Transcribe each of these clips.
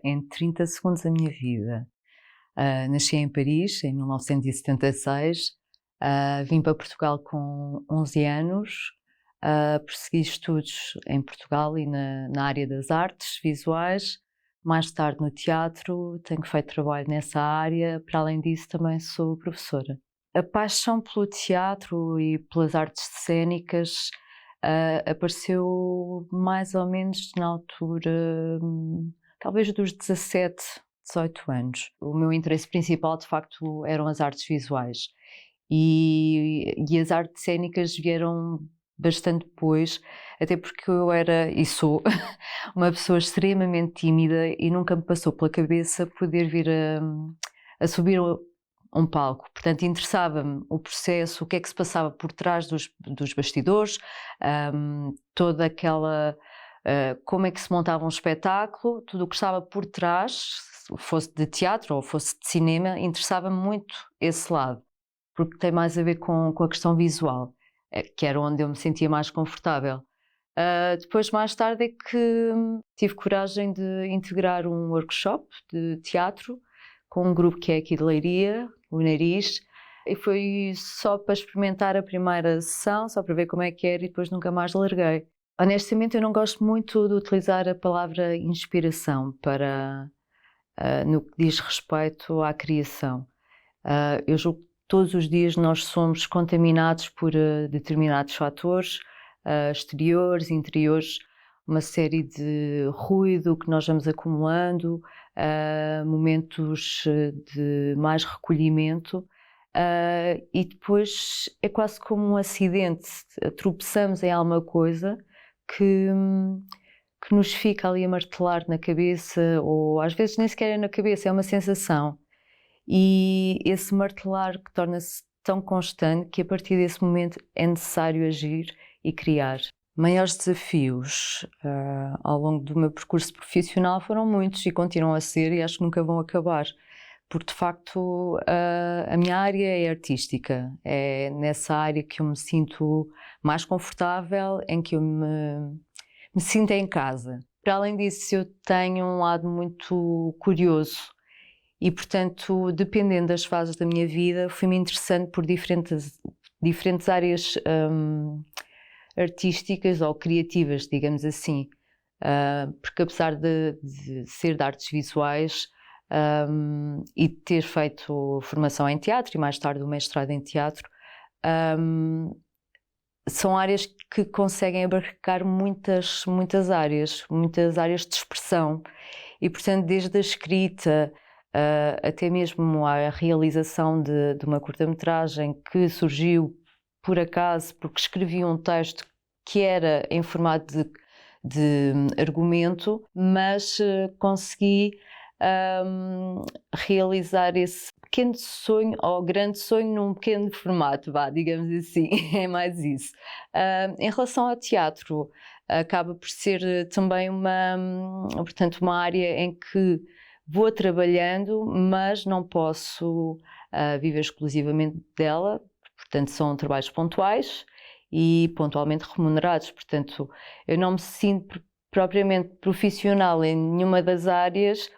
em 30 segundos a minha vida. Nasci em Paris, em 1976, vim para Portugal com 11 anos, persegui estudos em Portugal e na área das artes visuais, mais tarde no teatro, tenho feito trabalho nessa área, para além disso também sou professora. A paixão pelo teatro e pelas artes cênicas apareceu mais ou menos na altura, talvez dos 17, 18 anos. O meu interesse principal, de facto, eram as artes visuais e as artes cênicas vieram bastante depois, até porque eu era e sou uma pessoa extremamente tímida e nunca me passou pela cabeça poder vir a subir um palco. Portanto, interessava-me o processo, o que é que se passava por trás dos bastidores, toda aquela... como é que se montava um espetáculo, tudo o que estava por trás, fosse de teatro ou fosse de cinema, interessava-me muito esse lado, porque tem mais a ver com a questão visual, que era onde eu me sentia mais confortável. Depois, mais tarde, é que tive coragem de integrar um workshop de teatro com um grupo que é aqui de Leiria, o Nariz, e foi só para experimentar a primeira sessão, só para ver como é que era, e depois nunca mais larguei. Honestamente, eu não gosto muito de utilizar a palavra inspiração no que diz respeito à criação. Eu julgo que todos os dias nós somos contaminados por determinados fatores, exteriores, interiores, uma série de ruído que nós vamos acumulando, momentos de mais recolhimento, e depois é quase como um acidente, tropeçamos em alguma coisa que nos fica ali a martelar na cabeça, ou às vezes nem sequer é na cabeça, é uma sensação. E esse martelar que torna-se tão constante que a partir desse momento é necessário agir e criar. Maiores desafios ao longo do meu percurso profissional foram muitos e continuam a ser, e acho que nunca vão acabar, porque de facto a minha área é artística, é nessa área que eu me sinto mais confortável, em que eu me sinto em casa. Para além disso, eu tenho um lado muito curioso e, portanto, dependendo das fases da minha vida, fui-me interessando por diferentes áreas artísticas ou criativas, digamos assim, porque apesar de ser de artes visuais e de ter feito formação em teatro e mais tarde o mestrado em teatro, são áreas que conseguem abarcar muitas áreas de expressão e, portanto, desde a escrita até mesmo a realização de uma curta-metragem que surgiu por acaso porque escrevi um texto que era em formato de argumento, mas consegui realizar esse pequeno sonho ou grande sonho num pequeno formato, digamos assim, é mais isso. Em relação ao teatro, acaba por ser também portanto, uma área em que vou trabalhando, mas não posso viver exclusivamente dela, portanto são trabalhos pontuais e pontualmente remunerados, portanto eu não me sinto propriamente profissional em nenhuma das áreas,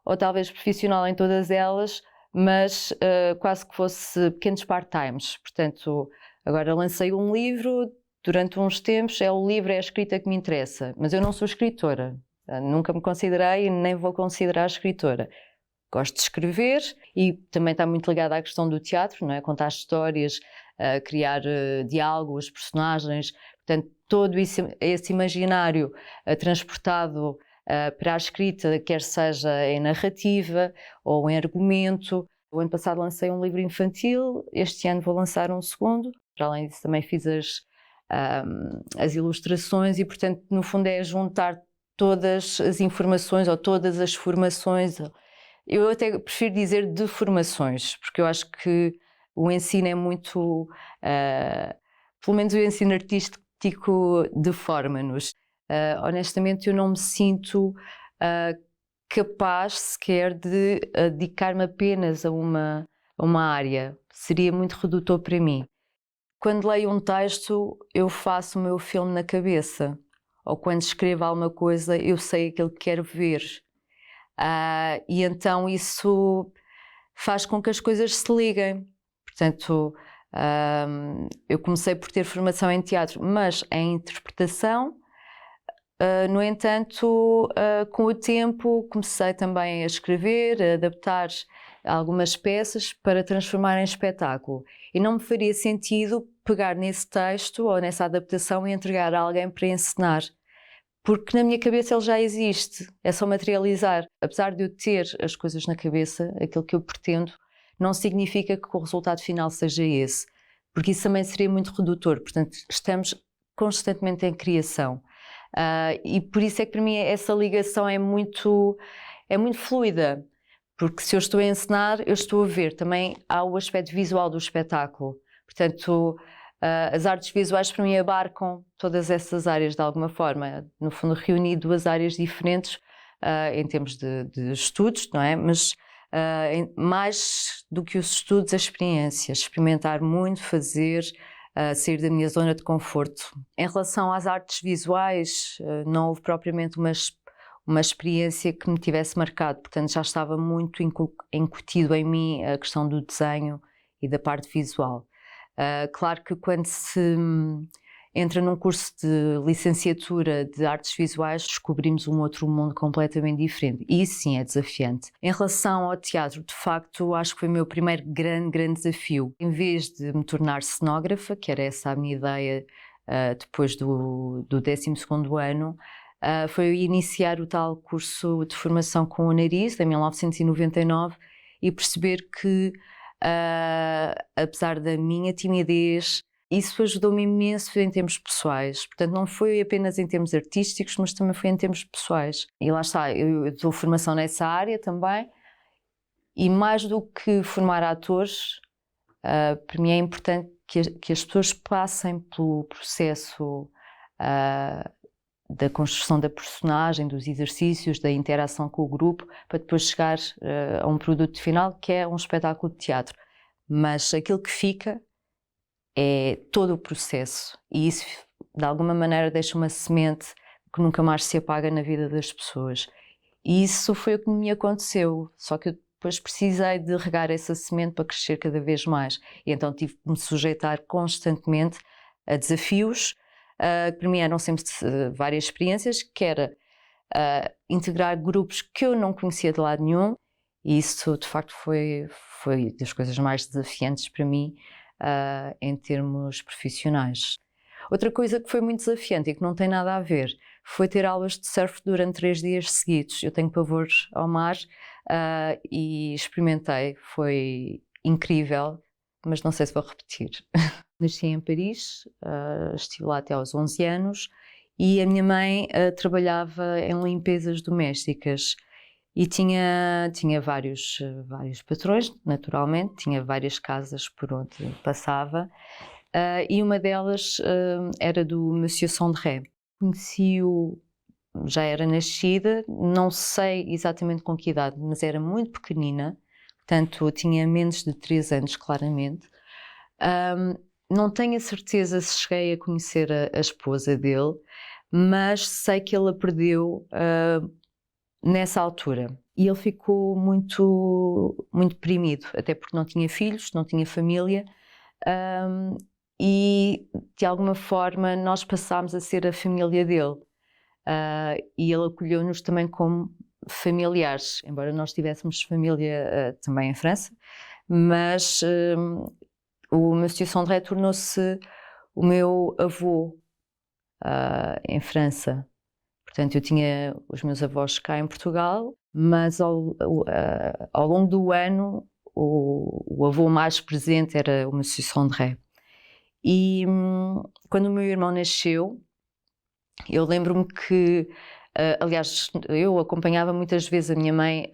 ou talvez profissional em todas elas, mas quase que fosse pequenos part-times. Portanto, agora lancei um livro, durante uns tempos o livro é a escrita que me interessa, mas eu não sou escritora. Nunca me considerei e nem vou considerar escritora. Gosto de escrever e também está muito ligada à questão do teatro, não é? Contar histórias, criar diálogos, personagens, portanto, todo esse imaginário transportado para a escrita, quer seja em narrativa ou em argumento. O ano passado lancei um livro infantil, este ano vou lançar um segundo. Para além disso, também fiz as ilustrações e, portanto, no fundo é juntar todas as informações ou todas as formações. Eu até prefiro dizer de formações, porque eu acho que o ensino é muito, pelo menos o ensino artístico deforma-nos. Honestamente, eu não me sinto capaz sequer de dedicar-me apenas a uma área. Seria muito redutor para mim. Quando leio um texto, eu faço o meu filme na cabeça. Ou quando escrevo alguma coisa, eu sei aquilo que quero ver. E então isso faz com que as coisas se liguem. Portanto, eu comecei por ter formação em teatro, mas em interpretação. No entanto, com o tempo comecei também a escrever, a adaptar algumas peças para transformar em espetáculo. E não me faria sentido pegar nesse texto ou nessa adaptação e entregar a alguém para encenar, porque na minha cabeça ele já existe, é só materializar. Apesar de eu ter as coisas na cabeça, aquilo que eu pretendo, não significa que o resultado final seja esse, porque isso também seria muito redutor. Portanto, estamos constantemente em criação. E por isso é que para mim essa ligação é muito fluida, porque se eu estou a encenar, eu estou a ver. Também há o aspecto visual do espetáculo. Portanto, as artes visuais para mim abarcam todas essas áreas de alguma forma. No fundo, reuni duas áreas diferentes em termos de estudos, não é? Mas mais do que os estudos, a experiência. Experimentar muito, fazer, sair da minha zona de conforto. Em relação às artes visuais, não houve propriamente uma experiência que me tivesse marcado, portanto já estava muito incutido em mim a questão do desenho e da parte visual. Claro que quando se entra num curso de licenciatura de artes visuais, descobrimos um outro mundo completamente diferente. E isso sim é desafiante. Em relação ao teatro, de facto, acho que foi o meu primeiro grande desafio. Em vez de me tornar cenógrafa, que era essa a minha ideia depois do 12º ano, foi iniciar o tal curso de formação com o nariz, em 1999, e perceber que, apesar da minha timidez, isso ajudou-me imenso em termos pessoais. Portanto, não foi apenas em termos artísticos, mas também foi em termos pessoais. E lá está, eu dou formação nessa área também, e mais do que formar atores, para mim é importante que as pessoas passem pelo processo da construção da personagem, dos exercícios, da interação com o grupo, para depois chegar a um produto final que é um espetáculo de teatro. Mas aquilo que fica é todo o processo, e isso de alguma maneira deixa uma semente que nunca mais se apaga na vida das pessoas. E isso foi o que me aconteceu, só que eu depois precisei de regar essa semente para crescer cada vez mais. E então tive que me sujeitar constantemente a desafios, que para mim eram sempre várias experiências, que era integrar grupos que eu não conhecia de lado nenhum, e isso de facto foi das coisas mais desafiantes para mim em termos profissionais. Outra coisa que foi muito desafiante e que não tem nada a ver foi ter aulas de surf durante 3 dias seguidos. Eu tenho pavor ao mar e experimentei, foi incrível, mas não sei se vou repetir. Nasci em Paris, estive lá até aos 11 anos e a minha mãe trabalhava em limpezas domésticas e tinha vários patrões, naturalmente, tinha várias casas por onde passava e uma delas era do Monsieur Sondré. Conheci-o, já era nascida, não sei exatamente com que idade, mas era muito pequenina, portanto tinha menos de 3 anos claramente. Não tenho a certeza se cheguei a conhecer a esposa dele, mas sei que ele a perdeu nessa altura. E ele ficou muito deprimido, até porque não tinha filhos, não tinha família, e de alguma forma nós passámos a ser a família dele. E ele acolheu-nos também como familiares, embora nós tivéssemos família também em França, mas o Monsieur Sondré tornou-se o meu avô em França. Portanto, eu tinha os meus avós cá em Portugal, mas ao longo do ano o avô mais presente era o Monsieur Sondré. E quando o meu irmão nasceu, eu lembro-me que, aliás, eu acompanhava muitas vezes a minha mãe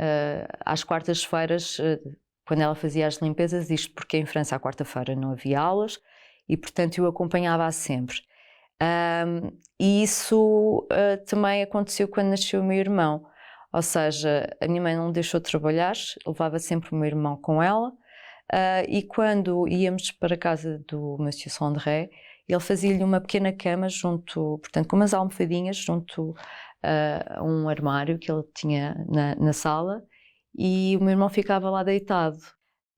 às quartas-feiras, quando ela fazia as limpezas, isto porque em França à quarta-feira não havia aulas, e portanto eu acompanhava-a sempre. E isso também aconteceu quando nasceu o meu irmão, ou seja, a minha mãe não deixou de trabalhar, levava sempre o meu irmão com ela, e quando íamos para a casa do Monsieur Sondré, ele fazia-lhe uma pequena cama junto, portanto com umas almofadinhas junto a um armário que ele tinha na sala, e o meu irmão ficava lá deitado.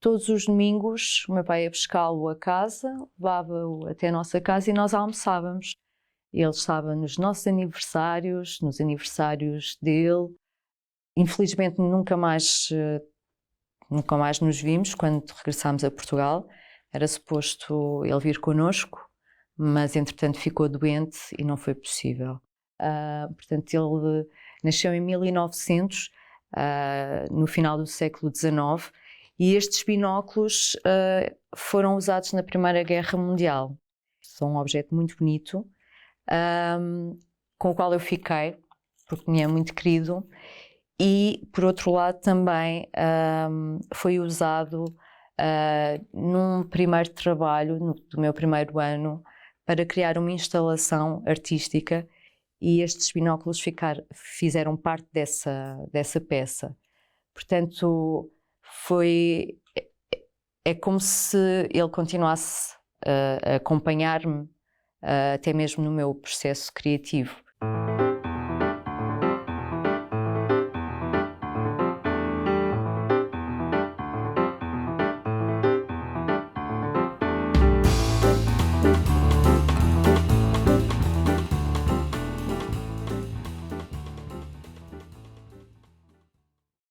Todos os domingos o meu pai ia buscá-lo a casa, levava-o até a nossa casa e nós almoçávamos. Ele estava nos nossos aniversários, nos aniversários dele. Infelizmente nunca mais nos vimos quando regressámos a Portugal. Era suposto ele vir connosco, mas entretanto ficou doente e não foi possível. Portanto, ele nasceu em 1900, no final do século XIX, e estes binóculos foram usados na Primeira Guerra Mundial. São um objeto muito bonito, com o qual eu fiquei, porque me é muito querido, e por outro lado também foi usado num primeiro trabalho do meu primeiro ano para criar uma instalação artística, e estes binóculos fizeram parte dessa peça. Portanto, é como se ele continuasse a acompanhar-me até mesmo no meu processo criativo.